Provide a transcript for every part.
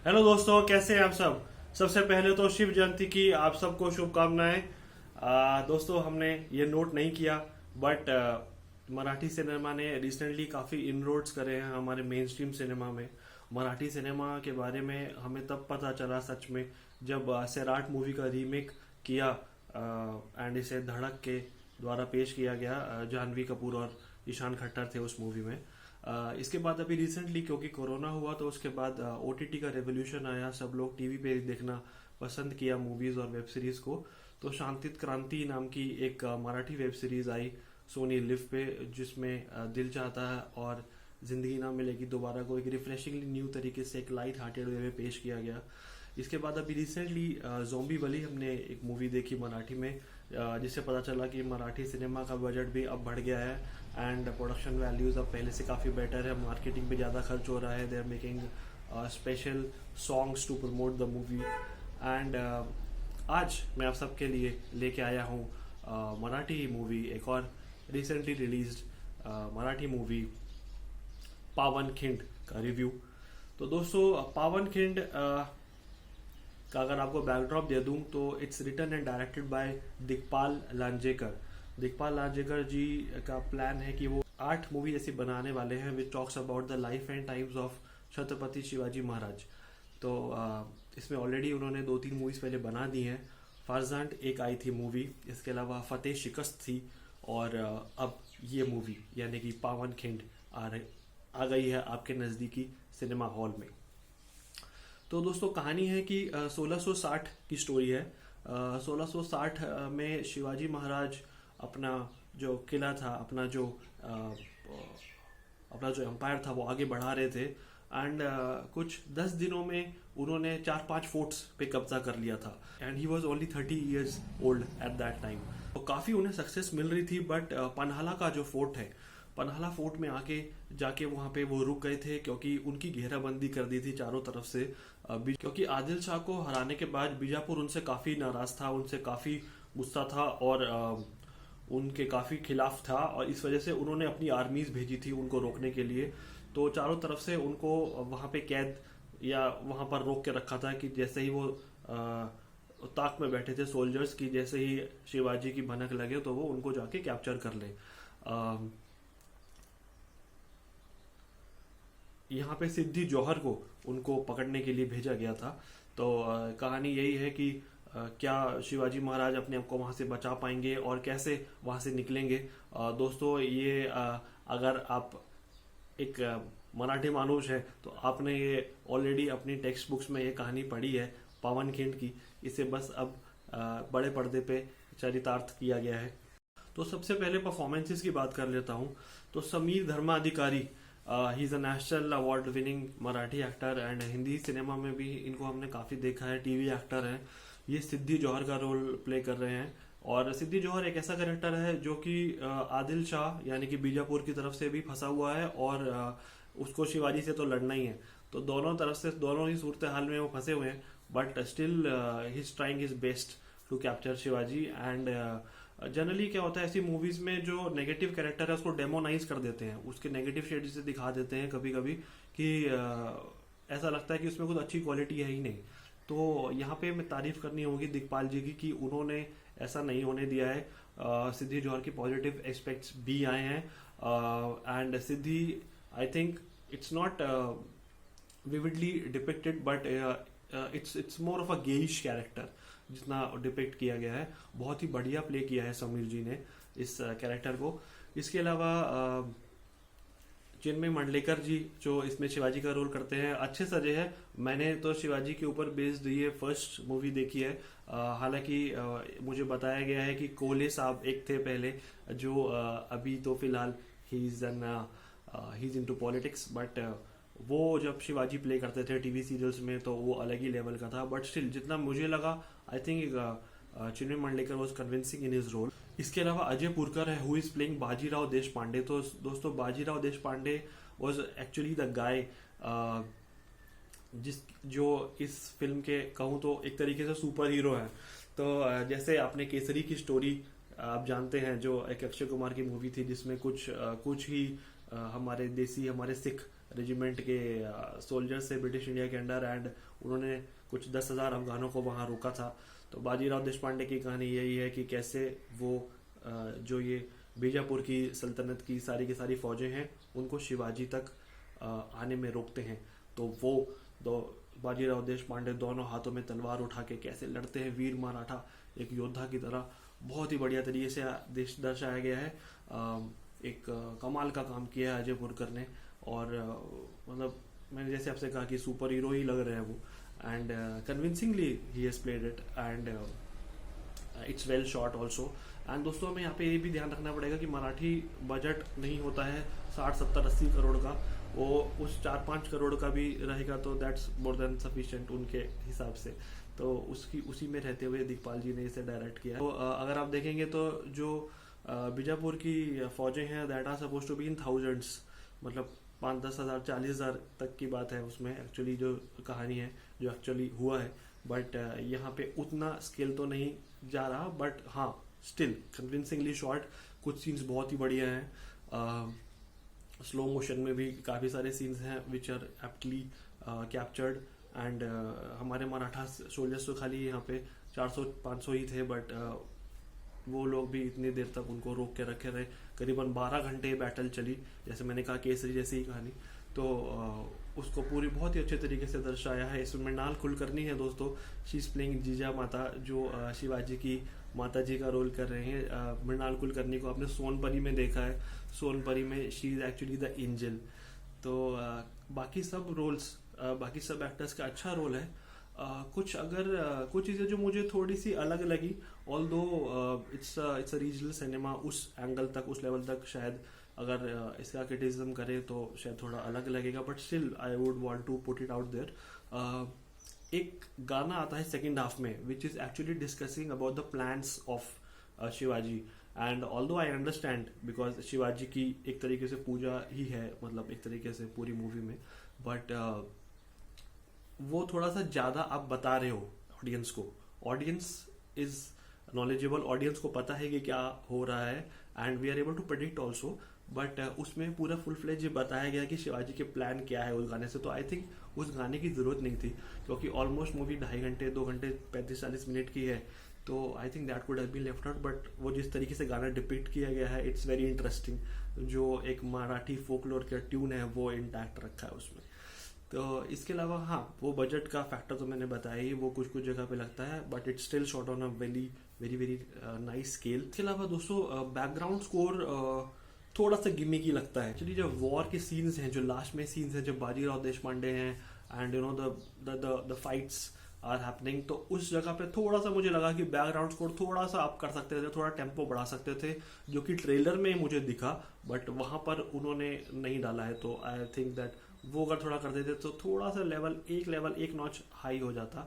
Hello दोस्तों, कैसे हैं आप सब। सबसे पहले तो शिव जयंती की आप सबको शुभकामनाएं। दोस्तों, हमने ये नोट नहीं किया बट मराठी सिनेमा ने रिसेंटली काफ़ी इनरोड्स करे हैं हमारे मेन स्ट्रीम सिनेमा में। मराठी सिनेमा के बारे में हमें तब पता चला सच में जब सैराट मूवी का रीमेक किया एंड इसे धड़क के द्वारा पेश किया गया। जानवी कपूर और ईशान खट्टर थे उस मूवी में। इसके बाद अभी रिसेंटली क्योंकि कोरोना हुआ तो उसके बाद ओटीटी का रेवोल्यूशन आया, सब लोग टीवी पे देखना पसंद किया मूवीज और वेब सीरीज को। तो शांतित क्रांति नाम की एक मराठी वेब सीरीज आई सोनी लिव पे, जिसमें दिल चाहता है और जिंदगी ना मिलेगी दोबारा को एक रिफ्रेशिंगली न्यू तरीके से एक लाइट हार्टेड वे में पेश किया गया। इसके बाद अभी रिसेंटली जोम्बी वली हमने एक मूवी देखी मराठी में, जिससे पता चला कि मराठी सिनेमा का बजट भी अब बढ़ गया है एंड प्रोडक्शन वैल्यूज अब पहले से काफ़ी बेटर है। मार्केटिंग पे ज़्यादा खर्च हो रहा है। They are making special songs to promote the movie and आज मैं आप सबके लिए लेके आया हूँ मराठी मूवी, एक और रिसेंटली रिलीज्ड मराठी मूवी पावन खिंड का रिव्यू। तो दोस्तों, पावन खिंड का अगर आपको बैकड्रॉप दे दूं तो it's written and directed by Digpal Lanjekar. Digpal Lanjekar ji का प्लान है कि वो 8 मूवी ऐसी बनाने वाले हैं which talks about the life and times of Chhatrapati Shivaji Maharaj. तो इसमें ऑलरेडी उन्होंने 2-3 मूवीज पहले बना दी हैं। फारजांड एक आई थी मूवी, इसके अलावा फतेह शिकस्त थी और अब ये मूवी यानी कि पावन खिंड आ गई है आपके नज़दीकी सिनेमा हॉल में। तो दोस्तों, कहानी है कि 1660 की स्टोरी है। 1660 में शिवाजी महाराज अपना जो किला था, अपना जो एम्पायर था वो आगे बढ़ा रहे थे एंड कुछ 10 दिनों में उन्होंने 4-5 फोर्ट्स पे कब्जा कर लिया था and he was only 30 years old at that time. तो काफ़ी उन्हें सक्सेस मिल रही थी बट पन्हाला का जो फोर्ट है, पन्हाला फोर्ट में आके जाके वहां पे वो रुक गए थे क्योंकि उनकी घेराबंदी कर दी थी चारों तरफ से। क्योंकि आदिल शाह को हराने के बाद बीजापुर उनसे काफी नाराज था, उनसे काफी गुस्सा था और उनके काफी खिलाफ था और इस वजह से उन्होंने अपनी आर्मीज भेजी थी उनको रोकने के लिए। तो चारों तरफ से उनको वहां पे कैद या वहां पर रोक के रखा था कि जैसे ही वो ताक में बैठे थे सोल्जर्स की, जैसे ही शिवाजी की भनक लगे तो वो उनको जाके कैप्चर कर ले। यहाँ पे सिद्धि जौहर को उनको पकड़ने के लिए भेजा गया था। तो कहानी यही है कि क्या शिवाजी महाराज अपने आप को वहां से बचा पाएंगे और कैसे वहां से निकलेंगे। दोस्तों, ये अगर आप एक मराठी मानुष है तो आपने ये ऑलरेडी अपनी टेक्स्ट बुक्स में ये कहानी पढ़ी है पावन खिंड की। इसे बस अब बड़े पर्दे पे चरितार्थ किया गया है। तो सबसे पहले परफॉर्मेंसेस की बात कर लेता हूँ। तो Sameer Dharmadhikari, he is a national award winning Marathi actor and Hindi cinema में भी इनको हमने काफ़ी देखा है, टीवी एक्टर हैं। ये सिद्धि जौहर का रोल प्ले कर रहे हैं और सिद्धि जौहर एक ऐसा कैरेक्टर है जो कि आदिल शाह यानी कि बीजापुर की तरफ से भी फंसा हुआ है और उसको शिवाजी से तो लड़ना ही है। तो दोनों तरफ से दोनों ही सूरत हाल में वो फंसे हुए हैं but still he is trying his best to capture Shivaji and generally क्या होता है ऐसी मूवीज में जो नेगेटिव कैरेक्टर है उसको डेमोनाइज कर देते हैं, उसके नेगेटिव शेड से दिखा देते हैं कभी कभी कि ऐसा लगता है कि उसमें कुछ अच्छी क्वालिटी है ही नहीं। तो यहाँ पे मैं तारीफ करनी होगी दिग्पाल जी की कि उन्होंने ऐसा नहीं होने दिया है। सिद्धि जौहर के पॉजिटिव एस्पेक्ट्स भी आए हैं and Siddhi I think it's not vividly depicted but it's more of a gayish character जितना डिपिक्ट किया गया है। बहुत ही बढ़िया प्ले किया है समीर जी ने इस कैरेक्टर को। इसके अलावा चिन्मय मंडलेकर जी जो इसमें शिवाजी का रोल करते हैं अच्छे सजे हैं। मैंने तो शिवाजी के ऊपर बेस्ड ये फर्स्ट मूवी देखी है। हालांकि मुझे बताया गया है कि कोले साहब एक थे पहले जो अभी तो फिलहाल he is into politics but वो जब शिवाजी प्ले करते थे टीवी सीरियल्स में तो वो अलग ही लेवल का था बट स्टिल जितना मुझे लगा I think Chinmay Mandlekar was convincing in his role. इसके अलावा अजय पुरकर है हु इज प्लेइंग बाजीराव देश पांडे। तो दोस्तों, Bajirao Deshpande was actually the guy जो इस फिल्म के कहूँ तो एक तरीके से सुपर हीरो है। तो जैसे आपने केसरी की स्टोरी आप जानते हैं जो एक अक्षय कुमार की मूवी थी जिसमें कुछ ही हमारे सिख रेजिमेंट के सोल्जर्स थे ब्रिटिश इंडिया के अंडर, एंड उन्होंने कुछ 10,000 अफगानों को वहाँ रोका था। तो बाजीराव देशपांडे की कहानी यही है कि कैसे वो जो ये बीजापुर की सल्तनत की सारी फौजें हैं उनको शिवाजी तक आने में रोकते हैं। तो वो दो बाजीराव देशपांडे दोनों हाथों में तलवार उठा के कैसे लड़ते हैं वीर मराठा एक योद्धा की तरह, बहुत ही बढ़िया तरीके से दर्शाया गया है। एक कमाल का काम किया है अजय पुरकर ने, और मतलब मैंने जैसे आपसे कहा कि सुपर हीरो ही लग रहे हैं वो, and convincingly he has played it, and it's well shot also. And दोस्तों हमें यहाँ पे ये भी ध्यान रखना पड़ेगा कि मराठी बजट नहीं होता है 60, 70, 80 करोड़ का, वो उस 4-5 करोड़ का भी रहेगा तो दैट्स मोर देन सफिशिएंट उनके हिसाब से। तो उसी में रहते हुए दिग्पाल जी ने इसे डायरेक्ट किया। तो अगर आप देखेंगे तो जो बीजापुर की फौजें हैं that are suppose to be in thousands, मतलब 5-10 हज़ार 40 हज़ार तक की बात है उसमें एक्चुअली जो कहानी है जो एक्चुअली हुआ है। बट यहाँ पे उतना स्केल तो नहीं जा रहा, बट हाँ स्टिल कन्विंसिंगली शॉट। कुछ सीन्स बहुत ही बढ़िया हैं, स्लो मोशन में भी काफ़ी सारे सीन्स हैं which are aptly captured, and हमारे मराठा सोल्जर्स तो खाली यहाँ पे 400-500 ही थे, बट वो लोग भी इतनी देर तक उनको रोक के रखे रहे। करीबन 12 घंटे बैटल चली, जैसे मैंने कहा केसरी जैसी ही कहानी। तो उसको पूरी बहुत ही अच्छे तरीके से दर्शाया है। इसमें मृणाल कुलकर्णी है दोस्तों, शी इज प्लेइंग जीजा माता, जो शिवाजी की माता जी का रोल कर रहे हैं। मृणाल कुलकर्णी को आपने सोनपरी में देखा है, सोनपरी में she is actually the angel. तो बाकी सब रोल्स, बाकी सब एक्टर्स का अच्छा रोल है। कुछ चीज़ें जो मुझे थोड़ी सी अलग लगी, ऑल दो इट्स अ रीजनल सिनेमा, उस एंगल तक, उस लेवल तक शायद अगर इसका क्रिटिसिज्म करे तो शायद थोड़ा अलग लगेगा, but still I would want to put it out there. एक गाना आता है सेकेंड हाफ में which is actually discussing about the plans of Shivaji, and although I understand because Shivaji की एक तरीके से पूजा ही है, मतलब एक तरीके से पूरी मूवी में, बट वो थोड़ा सा ज्यादा आप बता रहे हो ऑडियंस को। ऑडियंस इज नॉलेजेबल, ऑडियंस को पता है कि क्या हो रहा है, and we are able to predict also, but उसमें पूरा फुल फ्लेज बताया गया कि शिवाजी के प्लान क्या है उस गाने से। तो आई थिंक उस गाने की जरूरत नहीं थी, क्योंकि ऑलमोस्ट मूवी 2.5 घंटे 2 घंटे 35-40 मिनट की है। तो I think that could have been left out, but वो जिस तरीके से गाना डिपिक्ट किया गया है इट्स वेरी इंटरेस्टिंग। जो एक मराठी फोकलोर का ट्यून है वो इंटैक्ट रखा है उसमें। तो इसके अलावा हाँ, वो बजट का फैक्टर तो मैंने बताया ही, वो कुछ जगह पे लगता है, but it's still shot on a very very very nice scale. इसके अलावा दोस्तों बैकग्राउंड स्कोर थोड़ा सा गिमिकी लगता है। चलिए जो वॉर के सीन्स हैं, जो लास्ट में सीन्स हैं, जब बाजीराव देशपांडे हैं and you know the fights are happening, तो उस जगह पे थोड़ा सा मुझे लगा कि बैकग्राउंड स्कोर थोड़ा सा आप कर सकते थे, थोड़ा टेम्पो बढ़ा सकते थे, जो कि ट्रेलर में मुझे दिखा, बट वहां पर उन्होंने नहीं डाला है। तो आई थिंक दैट वो अगर थोड़ा कर देते तो थोड़ा सा लेवल एक नॉच हाई हो जाता।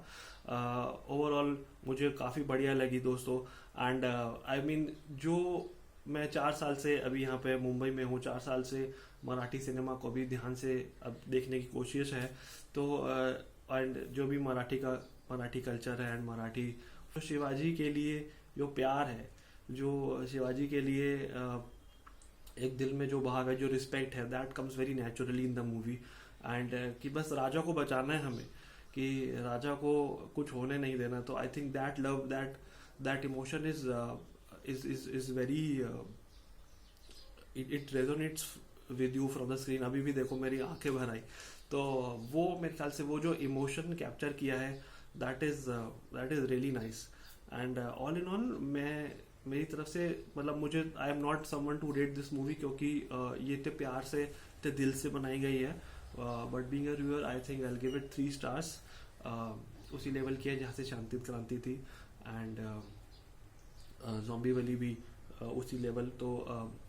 ओवरऑल मुझे काफ़ी बढ़िया लगी दोस्तों, एंड आई मीन जो मैं 4 साल से अभी यहाँ पे मुंबई में हूँ, 4 साल से मराठी सिनेमा को भी ध्यान से अब देखने की कोशिश है। तो एंड जो भी मराठी कल्चर है, एंड मराठी तो शिवाजी के लिए जो प्यार है, जो शिवाजी के लिए एक दिल में जो भाव है, जो रिस्पेक्ट है, that comes very naturally in the movie. And कि बस राजा को बचाना है हमें, कि राजा को कुछ होने नहीं देना। तो I think that love, that emotion is very, it resonates with you from the screen. अभी भी देखो मेरी आंखें भर आई। तो वो मेरे ख्याल से वो जो इमोशन कैप्चर किया है that is really nice. And all in all मेरी तरफ से मतलब मुझे I am not someone to rate this movie, क्योंकि ये इतने प्यार से इतने दिल से बनाई गई है, but being a reviewer I think I will give it 3 stars. उसी लेवल की है जहाँ से शांति क्रांति थी, एंड ज़ॉम्बी वाली भी उसी लेवल। तो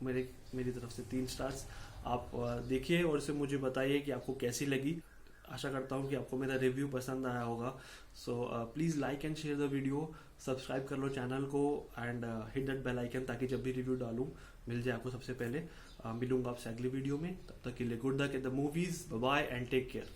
मेरी तरफ से 3 स्टार्स। आप देखिए और इसे मुझे बताइए कि आपको कैसी लगी। आशा करता हूँ कि आपको मेरा रिव्यू पसंद आया होगा। So please like and share the video, subscribe कर लो चैनल को, and hit that bell icon, ताकि जब भी रिव्यू डालूँ मिल जाए आपको सबसे पहले। मिलूंगा आपसे अगली वीडियो में, तब तक के लिए good luck at the movies, bye bye and take care.